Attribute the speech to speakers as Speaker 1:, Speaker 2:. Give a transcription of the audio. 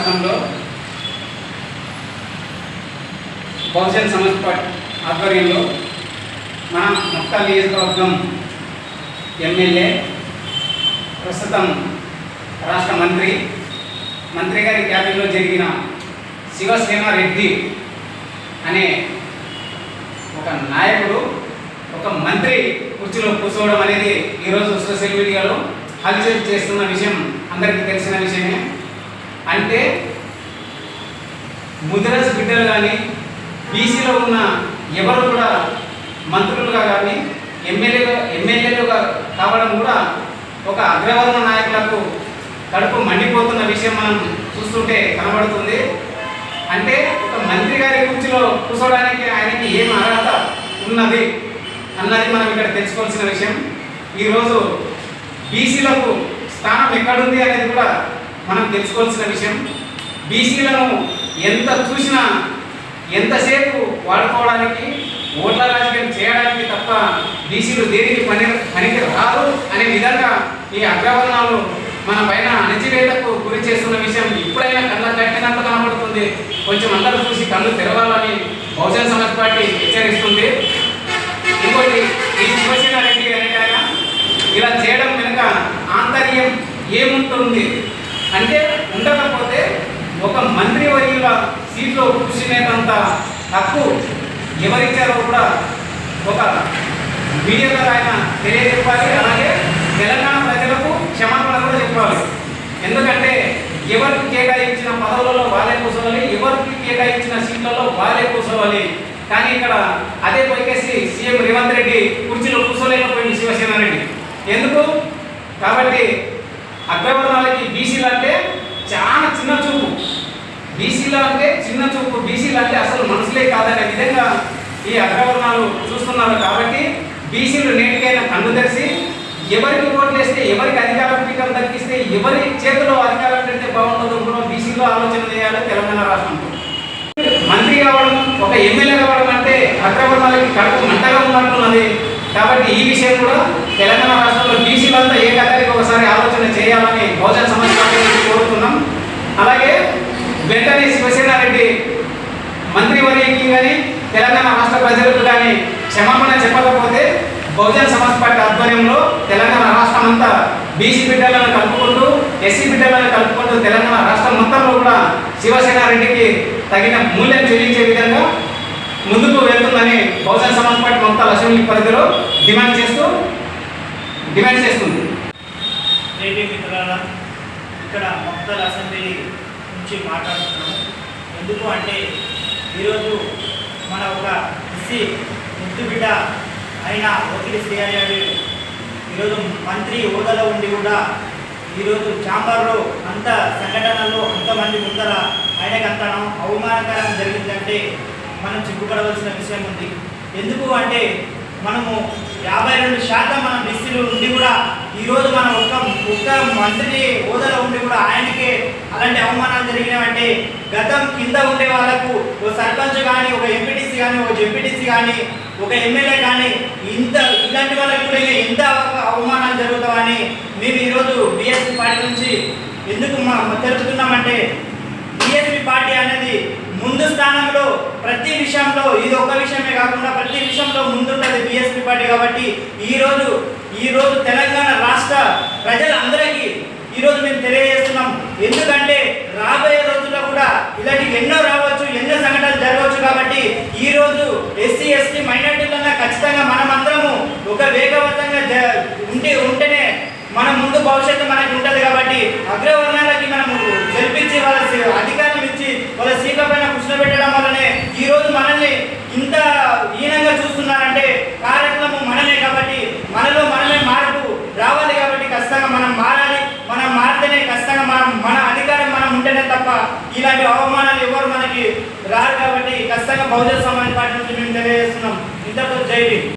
Speaker 1: రాష్ట్రంలో బహుజన్ సమాజ్ పార్టీ ఆధ్వర్యంలో మన మక్తల్ నియోజకవర్గం ఎమ్మెల్యే ప్రస్తుతం రాష్ట్ర మంత్రి గారి క్యాబిన్లో జరిగిన శివసేన రెడ్డి అనే ఒక నాయకుడు ఒక మంత్రి కుర్చీలో కూర్చోవడం అనేది ఈరోజు సోషల్ మీడియాలో హల్చల్ చేస్తున్న విషయం అందరికీ తెలిసిన విషయమే. అంటే ముదిరాజ్ బిడ్డలు కానీ బీసీలో ఉన్న ఎవరు కూడా మంత్రులుగా కానీ ఎమ్మెల్యేలుగా కావడం కూడా ఒక అగ్రవర్ణ నాయకులకు కడుపు మండిపోతున్న విషయం మనం చూస్తుంటే కనబడుతుంది. అంటే ఒక మంత్రి గారి కుర్చీలో కూర్చోవడానికి ఆయనకి ఏం అర్హత ఉన్నది అన్నది మనం ఇక్కడ తెలుసుకోవాల్సిన విషయం. ఈరోజు బీసీలకు స్థానం ఎక్కడుంది అనేది కూడా మనం తెలుసుకోవాల్సిన విషయం. బీసీలను ఎంత చూసినా ఎంతసేపు వాడుకోవడానికి ఓట్ల రాజకీయం చేయడానికి తప్ప బీసీలు దేనికి పనికి రాదు అనే విధంగా ఈ అగ్రవర్ణాలు మన పైన అణచివేతకు గురి చేస్తున్న విషయం ఇప్పుడైనా కళ్ళ కట్టినట్టు కనబడుతుంది. కొంచెం అందరూ చూసి కళ్ళు తెరవాలని బహుజన్ సమాజ్ పార్టీ హెచ్చరిస్తుంది. ఇంకోటి ఈ శివసేన రెడ్డి అనేటైనా ఇలా చేయడం వెనుక ఆంతర్యం ఏముంటుంది అంటే ఉండకపోతే ఒక మంత్రి వర్యుల సీట్లో కూర్చునేటంత హక్కు ఎవరిచ్చారో కూడా ఒక మీడియా ద్వారా ఆయన తెలియజెప్పాలి. అలాగే తెలంగాణ ప్రజలకు క్షమాపణ కూడా చెప్పాలి. ఎందుకంటే ఎవరికి కేటాయించిన పదవులలో వాళ్ళే కూర్చోవాలి, ఎవరికి కేటాయించిన సీట్లలో వాళ్ళే కూర్చోవాలి. కానీ ఇక్కడ అదే పోయికేసి సీఎం రేవంత్ రెడ్డి కుర్చీలో కూర్చోలేకపోయింది శివసేన రెడ్డి. ఎందుకు? కాబట్టి అగ్రవర్ణాలకి బీసీలు అంటే చాలా చిన్న చూపు, బీసీలు అంటే చిన్న చూపు, బీసీలు అంటే అసలు మనుషులే కాదనే విధంగా ఈ అగ్రవర్ణాలు చూస్తున్నారు. కాబట్టి బీసీలు నేటికైనా కన్ను తెరిచి ఎవరికి ఓట్లు వేస్తే, ఎవరికి అధికార పీఠం దక్కిస్తే, ఎవరి చేతిలో అధికారం పెడితే బాగుంటుందో కూడా బీసీలో ఆలోచన చేయాలి. తెలంగాణ రాష్ట్రంలో మంత్రి కావడం, ఒక ఎమ్మెల్యే కావడం అంటే అగ్రవర్ణాలకి కడుపు మంటగా ఉన్నట్టున్నది. కాబట్టి ఈ విషయం కూడా తెలంగాణ రాష్ట్రంలో బీసీలంతా ఏకదారికి ఒకసారి ఆలోచన చేయాలని బహుజన్ సమాజ్ పార్టీ కోరుతున్నాం. అలాగే వెంటనే శివసేన రెడ్డి మంత్రివర్యకి కానీ తెలంగాణ రాష్ట్ర ప్రజలకు కానీ క్షమాపణ చెప్పకపోతే బహుజన్ సమాజ్ పార్టీ ఆధ్వర్యంలో తెలంగాణ రాష్ట్రం అంతా బీసీ బిడ్డలను కలుపుకుంటూ, ఎస్సీ బిడ్డలను కలుపుకుంటూ తెలంగాణ రాష్ట్రం మొత్తంలో కూడా శివసేన రెడ్డికి తగిన మూల్యం చెల్లించే విధంగా ముందుకు వెళ్తుందని బహుజన్ సమాజ్ పార్టీ మొత్తం అసెంబ్లీ పరిధిలో డిమాండ్ చేస్తుంది.
Speaker 2: మిత్రులారా, ఇక్కడ మొత్తం అసెంబ్లీ నుంచి మాట్లాడుతున్నాము. ఎందుకు అంటే ఈరోజు మన ఒక ఎస్సీ ముద్దు బిడ్డ అయిన వకీల్ శ్రీహరి గారు ఈరోజు మంత్రి హోదాలో ఉండి కూడా ఈరోజు చాంబర్లో అంత సంఘటనలో అంతమంది ముందర ఆయనకు అంత అవమానకరం జరిగిందంటే మనం సిగ్గుపడవలసిన విషయం ఉంది. ఎందుకు అంటే మనము 52% మన బీసీలు ఉండి కూడా ఈరోజు మనం ఒక్క మంత్రి హోదాలో ఉండి కూడా ఆయనకే అలాంటి అవమానాలు జరిగినాయంటే గతం కింద ఉండే వాళ్ళకు ఒక సర్పంచ్ కానీ, ఒక ఎంపీటీసీ కానీ, ఒక జెడ్పీటీసీ కానీ, ఒక ఎమ్మెల్యే కానీ ఇలాంటి వాళ్ళకు కూడా ఎంత అవమానాలు జరుగుతామని మేము ఈరోజు బీఎస్పీ పార్టీ నుంచి ఎందుకు తెలుపుతున్నామంటే బీఎస్పీ పార్టీ అనేది ముందు స్థానంలో ప్రతి విషయంలో, ఇది ఒక విషయమే కాకుండా ప్రతి విషయంలో ముందుంటుంది బీఎస్పీ పార్టీ. కాబట్టి ఈరోజు తెలంగాణ రాష్ట్ర ప్రజలందరికీ ఈరోజు మేము తెలియజేస్తున్నాం. ఎందుకంటే రాబోయే రోజుల్లో కూడా ఇలాంటివి ఎన్నో రావచ్చు, ఎన్నో సంఘటనలు జరగవచ్చు. కాబట్టి ఈరోజు ఎస్సీ ఎస్టీ మైనార్టీలన్నా ఖచ్చితంగా మనమందరము ఒక వేగవంతంగా ఉంటేనే మన ముందు భవిష్యత్తు మనకి ఉంటుంది. కాబట్టి అగ్రవర్ణాలకి మనము గెలిపించి వాళ్ళ అధికారం ఇచ్చి వాళ్ళ సీట్ల పైన కూర్చోబెట్టడం వల్లనే ఈరోజు మనల్ని ఇంత హీనంగా చూస్తున్నారంటే కార్యక్రమం మనమే. కాబట్టి మనలో మనమే మార్పు రావాలి. కాబట్టి ఖచ్చితంగా మనం మారాలి. మనం మారితేనే ఖచ్చితంగా మన అధికారం మనం ఉంటేనే తప్ప ఇలాంటి అవమానాలు ఎవరు మనకి రారు. కాబట్టి ఖచ్చితంగా బహుజన్ సమాజ్ పార్టీ నుంచి మేము తెలియజేస్తున్నాం. ఇంతతో జై భీమ్.